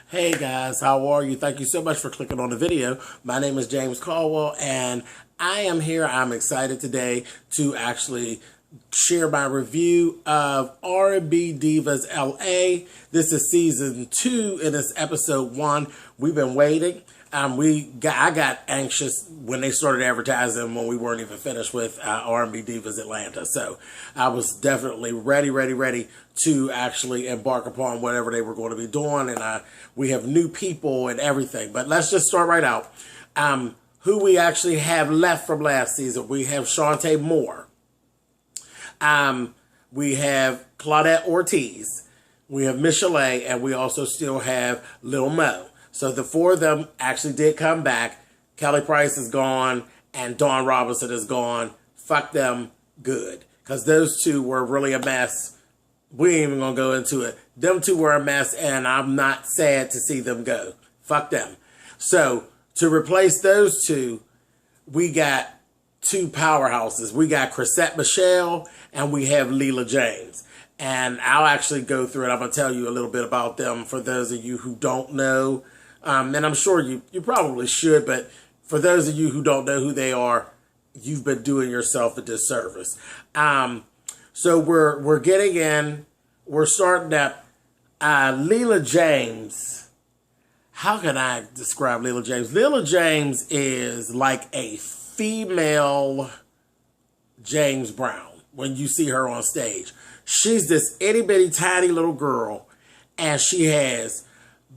Hey guys, how are you? Thank you so much for clicking on the video. My name is James Caldwell and I am here. I'm excited today to actually share my review of R&B Divas LA. This is season 2 and it's episode 1. We've been waiting. I got anxious when they started advertising when we weren't even finished with R&B Divas Atlanta. So I was definitely ready to actually embark upon whatever they were going to be doing. And we have new people and everything. But let's just start right out. Who we actually have left from last season. We have Shantae Moore. We have Claudette Ortiz. We have Michelle, and we also still have Lil Mo. So the 4 of them actually did come back. Kelly Price is gone, and Dawn Robinson is gone. Fuck them good. Because those 2 were really a mess. We ain't even going to go into it. Them 2 were a mess, and I'm not sad to see them go. Fuck them. So to replace those 2, we got 2 powerhouses. We got Chrisette Michele, and we have Leela James. And I'll actually go through it. I'm going to tell you a little bit about them for those of you who don't know. And I'm sure you probably should, but for those of you who don't know who they are, you've been doing yourself a disservice. So we're getting in. We're starting up. Leela James. How can I describe Leela James? Leela James is like a female James Brown when you see her on stage. She's this itty bitty tiny little girl, and she has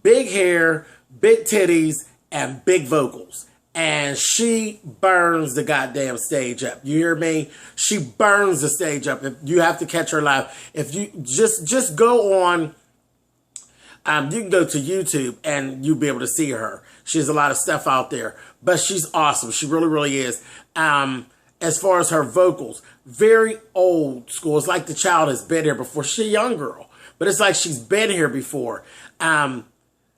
big hair, big titties, and big vocals. And she burns the goddamn stage up. You hear me? She burns the stage up. If you have to catch her live. If you just go on, you can go to YouTube and you'll be able to see her. She has a lot of stuff out there, but she's awesome. She really is. As far as her vocals, very old school. It's like the child has been here before. She's a young girl, but it's like she's been here before.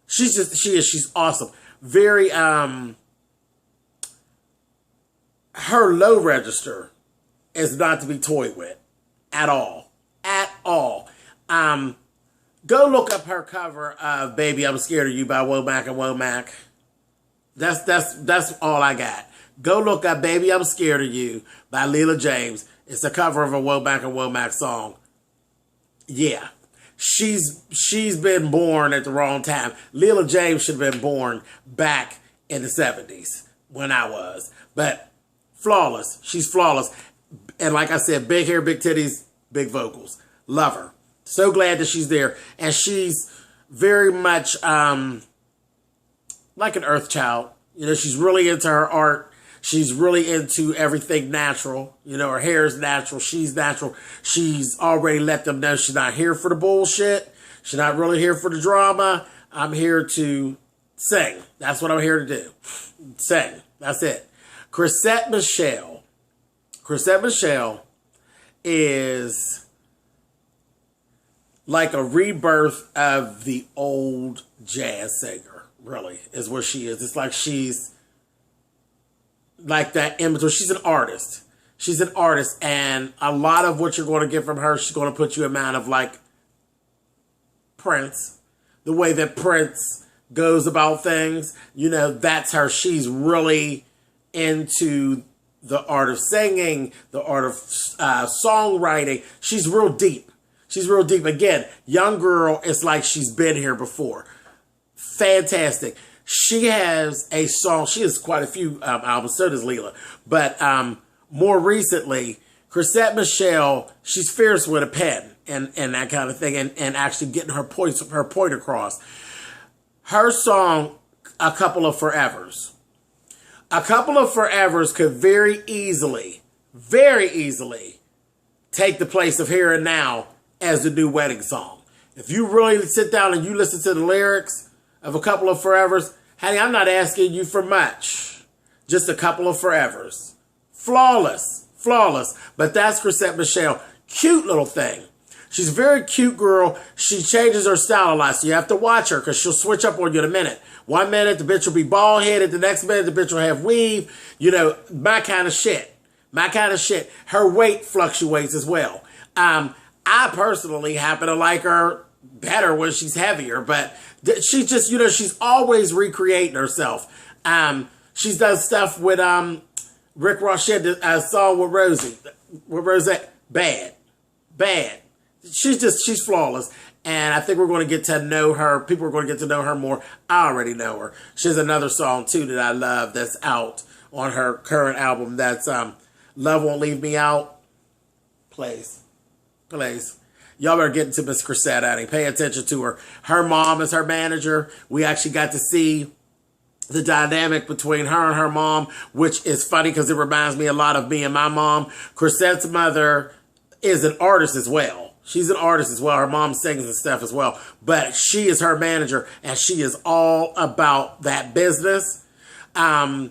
She's awesome. Very, her low register is not to be toyed with at all. At all. Go look up her cover of Baby I'm Scared of You by Womack and Womack. That's all I got. Go look up Baby I'm Scared of You by Leela James. It's a cover of a Womack and Womack song. Yeah. She's been born at the wrong time. Leela James should have been born back in the 70s when I was. But flawless. She's flawless. And like I said, big hair, big titties, big vocals. Love her. So glad that she's there. And she's very much like an earth child. You know, she's really into her art. She's really into everything natural. You know, her hair is natural. She's natural. She's already let them know she's not here for the bullshit. She's not really here for the drama. I'm here to sing. That's what I'm here to do. Sing. That's it. Chrisette Michele. Chrisette Michele is like a rebirth of the old jazz singer, really, is what she is. It's like she's like that in between. She's an artist. She's an artist, and a lot of what you're going to get from her, she's going to put you in mind of like Prince. The way that Prince goes about things, you know, that's her. She's really into the art of singing, the art of songwriting. She's real deep. She's real deep. Again, young girl, it's like she's been here before. Fantastic. She has a song. She has quite a few albums. So does Leela. But more recently, Chrisette Michele, she's fierce with a pen and that kind of thing, and actually getting her point across. Her song, A Couple of Forevers. A Couple of Forevers could very easily take the place of Here and Now as the new wedding song. If you really sit down and you listen to the lyrics of A Couple of Forevers, honey, I'm not asking you for much. Just a couple of forevers. Flawless. Flawless. But that's Chrisette Michele. Cute little thing. She's a very cute girl. She changes her style a lot, so you have to watch her because she'll switch up on you in a minute. 1 minute, the bitch will be bald-headed. The next minute, the bitch will have weave. You know, my kind of shit. My kind of shit. Her weight fluctuates as well. I personally happen to like her better when she's heavier, but she just, you know, she's always recreating herself. She's done stuff with Rick Ross. She had a song with Rosie. With Rosette. Bad. She's flawless. And I think we're going to get to know her. People are going to get to know her more. I already know her. She has another song, too, that I love that's out on her current album. That's Love Won't Leave Me Out. Plays. Y'all better get into Miss Chrisette, Annie. Pay attention to her. Her mom is her manager. We actually got to see the dynamic between her and her mom, which is funny because it reminds me a lot of me and my mom. Chrisette's mother is an artist as well. She's an artist as well. Her mom sings and stuff as well. But she is her manager, and she is all about that business. And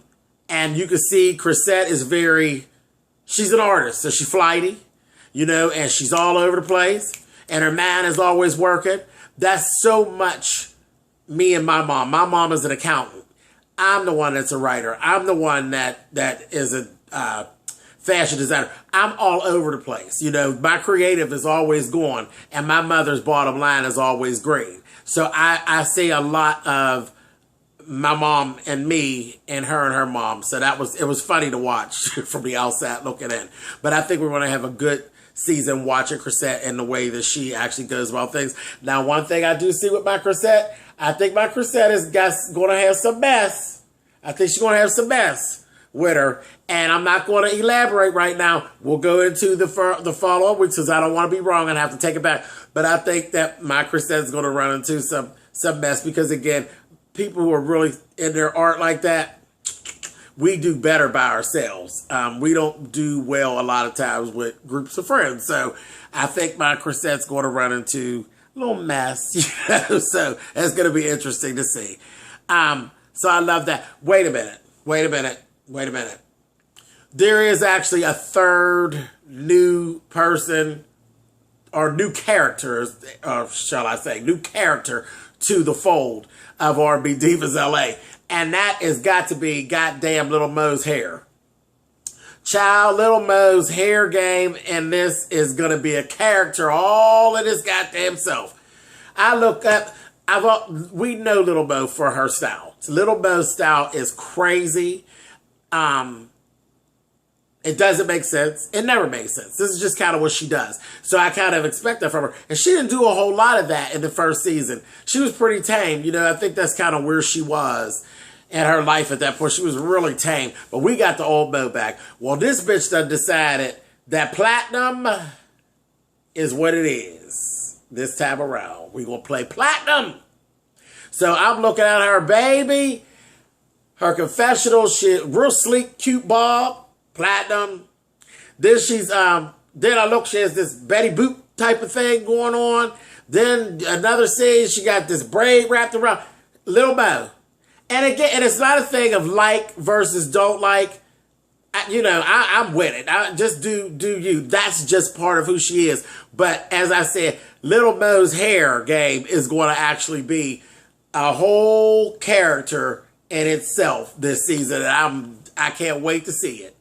you can see Chrisette is she's an artist, so she's flighty, you know, and she's all over the place. And her mind is always working. That's so much me and my mom. My mom is an accountant. I'm the one that's a writer. I'm the one that is a fashion designer. I'm all over the place. You know, my creative is always gone, and my mother's bottom line is always green. So I see a lot of my mom and me and her mom. So it was funny to watch from the outside looking in. But I think we're going to have a good season watching Chrisette and the way that she actually goes about things. Now, one thing I do see with my Chrisette, I think my Chrisette is going to have some mess. I think she's going to have some mess with her. And I'm not going to elaborate right now. We'll go into the follow-up weeks because I don't want to be wrong and have to take it back. But I think that my Chrisette is going to run into some mess because, again, people who are really in their art like that, we do better by ourselves. We don't do well a lot of times with groups of friends. So I think my Chrisette's going to run into a little mess. You know? So it's going to be interesting to see. So I love that. Wait a minute. There is actually a third new person or new character, shall I say, new character to the fold of R&B Divas LA. And that has got to be goddamn Little Mo's hair. Child, Little Mo's hair game, and this is going to be a character all in his goddamn self. We know Little Mo for her style. Little Mo's style is crazy. It doesn't make sense. It never makes sense. This is just kind of what she does. So I kind of expect that from her. And she didn't do a whole lot of that in the first season. She was pretty tame. You know, I think that's kind of where she was in her life at that point. She was really tame. But we got the old Mo back. Well, this bitch done decided that platinum is what it is this time around. We gonna play platinum. So I'm looking at her baby, her confessional shit, real sleek, cute bob, platinum. Then she has this Betty Boop type of thing going on. Then another scene, she got this braid wrapped around. Little Mo. And again, and it's not a thing of like versus don't like. I'm with it. I just do you. That's just part of who she is. But as I said, Little Mo's hair game is going to actually be a whole character in itself this season. And I can't wait to see it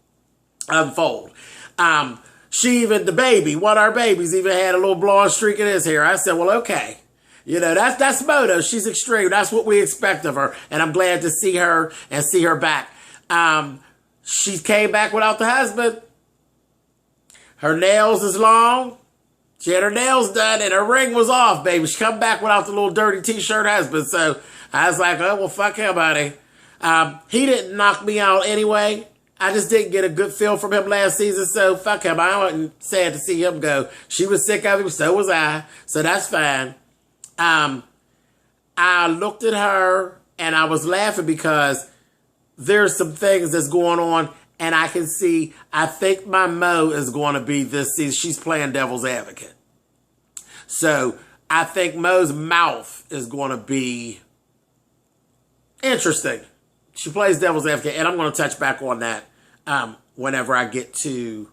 unfold. The baby, one of our babies, even had a little blonde streak in his hair. I said, well, okay. You know, that's Moto. She's extreme. That's what we expect of her. And I'm glad to see her and see her back. She came back without the husband. Her nails is long. She had her nails done and her ring was off, baby. She come back without the little dirty t-shirt husband. So I was like, oh, well, fuck him, buddy. He didn't knock me out anyway. I just didn't get a good feel from him last season, so fuck him. I wasn't sad to see him go. She was sick of him, so was I. So that's fine. I looked at her and I was laughing because there's some things that's going on and I can see, I think my Mo is going to be this season. She's playing devil's advocate. So I think Mo's mouth is going to be interesting. She plays devil's advocate, and I'm going to touch back on that whenever I get to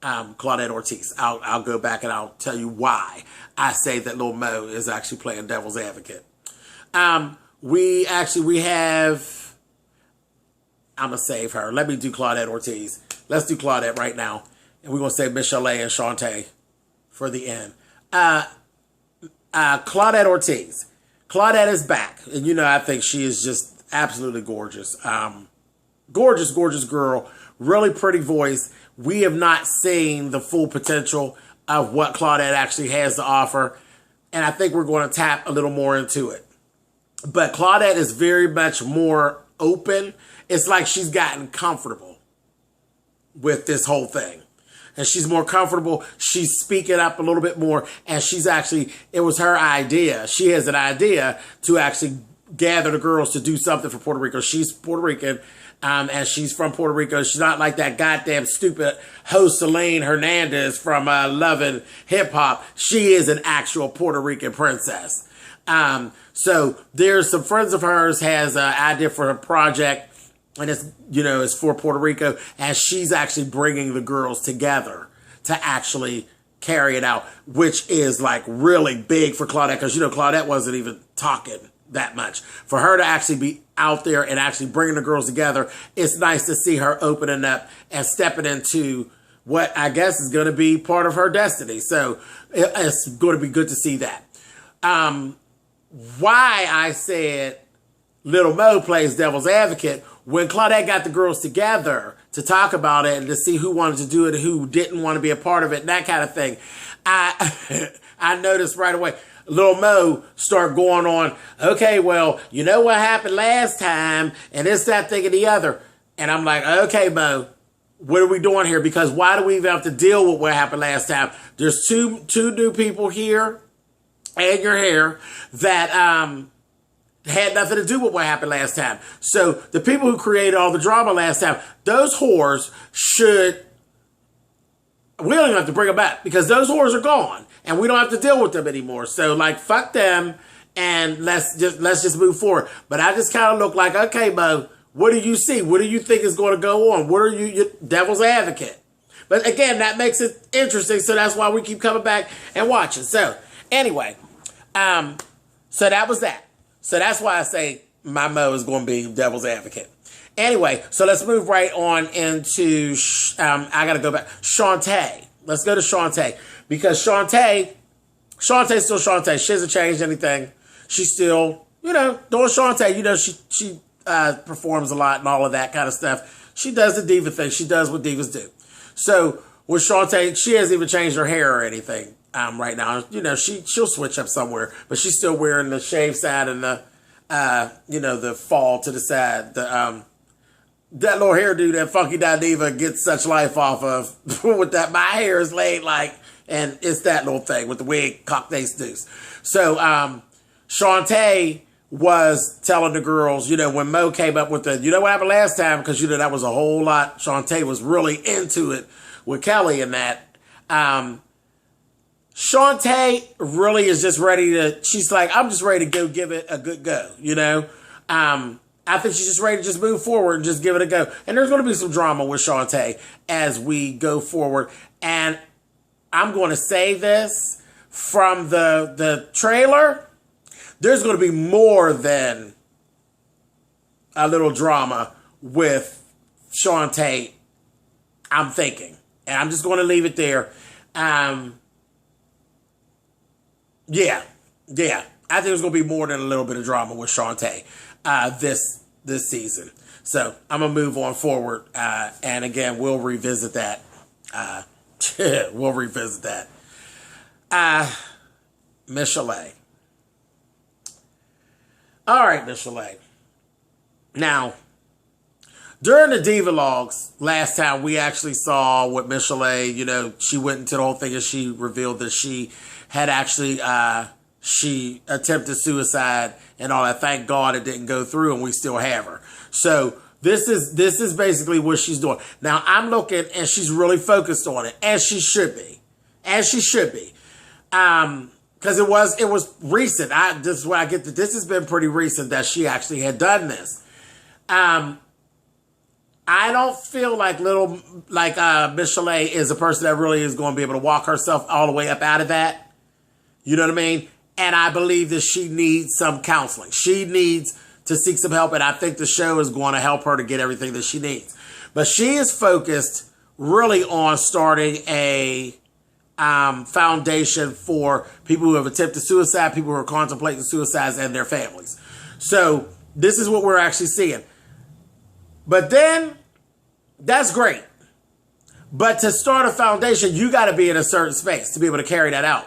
Claudette Ortiz. I'll go back and I'll tell you why I say that Lil Mo is actually playing devil's advocate. We have, I'm going to save her. Let me do Claudette Ortiz. Let's do Claudette right now. And we're going to save Michelle and Shantae for the end. Claudette Ortiz. Claudette is back. And you know, I think she is just absolutely gorgeous. Gorgeous, gorgeous girl. Really pretty voice. We have not seen the full potential of what Claudette actually has to offer. And I think we're going to tap a little more into it. But Claudette is very much more open. It's like she's gotten comfortable with this whole thing. And she's more comfortable. She's speaking up a little bit more. And she's actually, it was her idea. She has an idea to actually gather the girls to do something for Puerto Rico. She's Puerto Rican. And she's from Puerto Rico. She's not like that goddamn stupid host Selene Hernandez from Love and Hip Hop. She is an actual Puerto Rican princess. So there's some friends of hers has an idea for her project. And it's, you know, it's for Puerto Rico. And she's actually bringing the girls together to actually carry it out, which is like really big for Claudette. Because, you know, Claudette wasn't even talking that much. For her to actually be out there and actually bringing the girls together, it's nice to see her opening up and stepping into what I guess is going to be part of her destiny. So it's going to be good to see that. Why I said Little Mo plays devil's advocate, when Claudette got the girls together to talk about it and to see who wanted to do it and who didn't want to be a part of it and that kind of thing, I noticed right away, Lil Mo start going on, okay, well, you know what happened last time, and this, that, thing, and the other. And I'm like, okay, Mo, what are we doing here? Because why do we even have to deal with what happened last time? There's two new people here and your hair that had nothing to do with what happened last time. So the people who created all the drama last time, those whores should, we don't even have to bring them back because those whores are gone. And we don't have to deal with them anymore. So, like, fuck them, and let's just move forward. But I just kind of look like, okay, Mo, what do you see? What do you think is going to go on? What are you devil's advocate? But again, that makes it interesting. So that's why we keep coming back and watching. So anyway, so that was that. So that's why I say my Mo is going to be devil's advocate. Anyway, so let's move right on into, I got to go back, Shantae. Let's go to Shantae. Because Shantae's still Shantae. She hasn't changed anything. She's still, you know, doing Shantae. You know, she performs a lot and all of that kind of stuff. She does the diva thing. She does what divas do. So with Shantae, she hasn't even changed her hair or anything right now. You know, she'll switch up somewhere. But she's still wearing the shaved side and the, you know, the fall to the side. The, that little hairdo that Funky Diva gets such life off of with that, my hair is laid like, and it's that little thing with the wig, cocktails deuce. So, Shantae was telling the girls, you know, when Mo came up with the, you know what happened last time? Because, you know, that was a whole lot. Shantae was really into it with Kelly and that. Shantae really is just ready to, she's like, I'm just ready to go give it a good go, you know? I think she's just ready to just move forward and just give it a go. And there's going to be some drama with Shantae as we go forward. And I'm going to say this from the trailer. There's going to be more than a little drama with Shantae, I'm thinking. And I'm just going to leave it there. Yeah. I think there's going to be more than a little bit of drama with Shantae this season. So I'm going to move on forward. And again, we'll revisit that. We'll revisit that. Miss Chalet. All right, Miss Chalet. Now, during the Diva Logs last time, we actually saw what Miss Chalet, you know, she went into the whole thing and she revealed that she had actually, she attempted suicide and all that. Thank God it didn't go through and we still have her. So this is basically what she's doing. Now I'm looking and she's really focused on it, as she should be. As she should be. Because it was recent. This is where I get that this has been pretty recent that she actually had done this. I don't feel like Miss Chalet is a person that really is going to be able to walk herself all the way up out of that. You know what I mean? And I believe that she needs some counseling. She needs to seek some help. And I think the show is going to help her to get everything that she needs. But she is focused really on starting a foundation for people who have attempted suicide, people who are contemplating suicides, and their families. So this is what we're actually seeing. But then, that's great. But to start a foundation, you got to be in a certain space to be able to carry that out.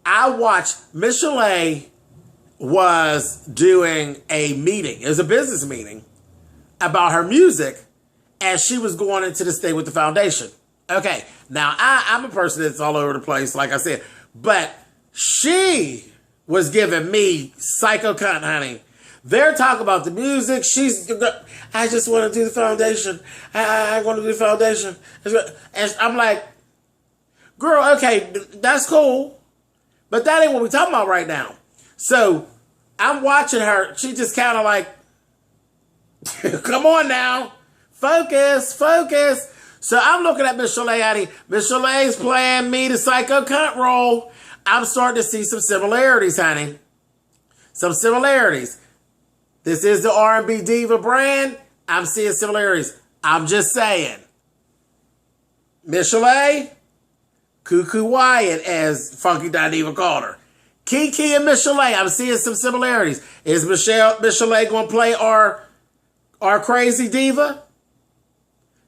I watched Miss Chalet was doing a meeting. It was a business meeting about her music, and she was going into this thing with the foundation. Okay, now I'm a person that's all over the place, like I said, but she was giving me psycho cunt, honey. They're talking about the music. I just want to do the foundation. I want to do the foundation. And I'm like, girl, okay, that's cool. But that ain't what we're talking about right now. So I'm watching her. She just kind of like, come on now. Focus, focus. So I'm looking at Miss Chalet, honey. Miss Chalet's playing me the psycho cunt role. I'm starting to see some similarities, honey. Some similarities. This is the R&B Diva brand. I'm seeing similarities. I'm just saying. Miss Chalet, Cuckoo Wyatt, as Funky Diva called her. Kiki and Miss Chalet, I'm seeing some similarities. Is Miss Chalet going to play our crazy diva?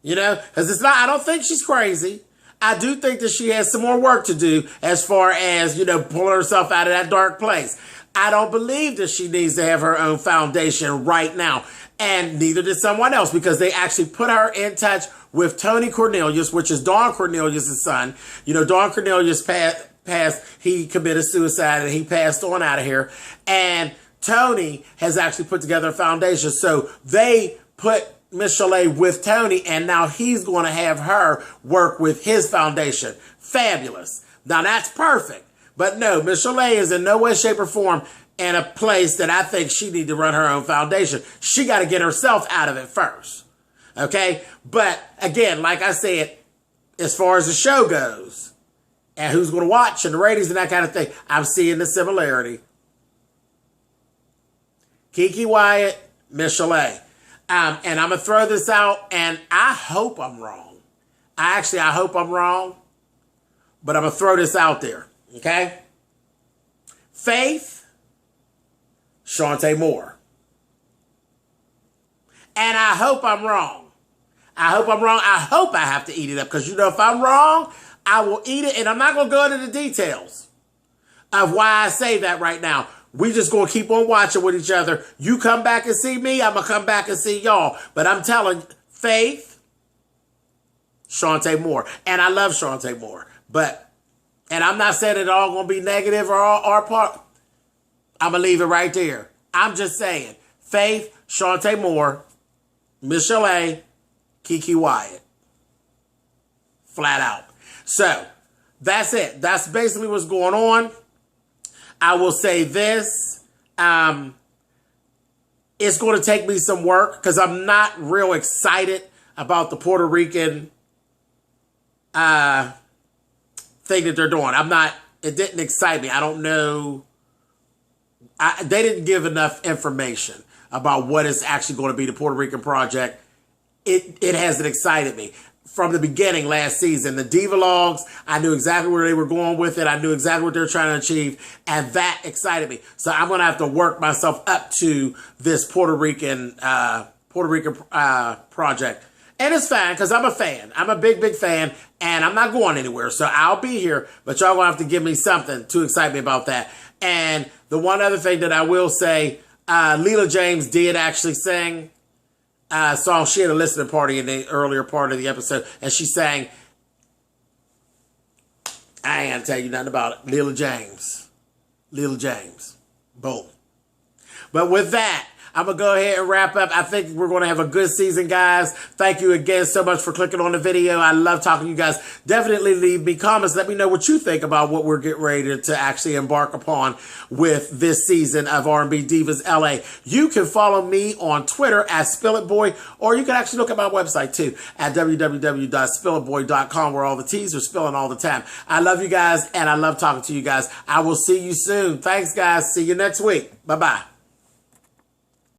You know, because it's not, I don't think she's crazy. I do think that she has some more work to do as far as, you know, pulling herself out of that dark place. I don't believe that she needs to have her own foundation right now. And neither did someone else, because they actually put her in touch with Tony Cornelius, which is Don Cornelius' son. You know, Don Cornelius passed, he committed suicide and he passed on out of here. And Tony has actually put together a foundation. So they put Miss Chalet with Tony, and now he's going to have her work with his foundation. Fabulous. Now that's perfect. But no, Miss Chalet is in no way, shape, or form in a place that I think she needs to run her own foundation. She got to get herself out of it first. Okay? But again, like I said, as far as the show goes, and who's going to watch and the ratings and that kind of thing, I'm seeing the similarity. Kiki Wyatt, Miss Chalet. And I'm going to throw this out, and I hope I'm wrong. I hope I'm wrong, but I'm going to throw this out there. Okay? Faith, Shantae Moore. And I hope I'm wrong. I hope I'm wrong. I hope I have to eat it up, because, you know, if I'm wrong, I will eat it, and I'm not going to go into the details of why I say that right now. We just going to keep on watching with each other. You come back and see me, I'm going to come back and see y'all. But I'm telling you, Faith, Shantae Moore. And I love Shantae Moore. And I'm not saying it all going to be negative or our part. I'm going to leave it right there. I'm just saying, Faith, Shantae Moore, Miss Chalet, Kiki Wyatt. Flat out. So, that's it. That's basically what's going on. I will say this, it's going to take me some work, because I'm not real excited about the Puerto Rican thing that they're doing. It didn't excite me. I don't know. They didn't give enough information about what is actually going to be the Puerto Rican project. It hasn't excited me. From the beginning last season, the Divalogs, I knew exactly where they were going with it. I knew exactly what they were trying to achieve, and that excited me. So I'm going to have to work myself up to this Puerto Rican project. And it's fine, because I'm a fan. I'm a big, big fan, and I'm not going anywhere. So I'll be here, but y'all going to have to give me something to excite me about that. And the one other thing that I will say, Leela James did actually sing song. She had a listening party in the earlier part of the episode, and she sang, I ain't gonna tell you nothing about it. Leela James. Boom. But with that, I'm going to go ahead and wrap up. I think we're going to have a good season, guys. Thank you again so much for clicking on the video. I love talking to you guys. Definitely leave me comments. Let me know what you think about what we're getting ready to actually embark upon with this season of R&B Divas LA. You can follow me on Twitter at SpillItBoy, or you can actually look at my website too at www.spillitboy.com, where all the T's are spilling all the time. I love you guys, and I love talking to you guys. I will see you soon. Thanks, guys. See you next week. Bye-bye.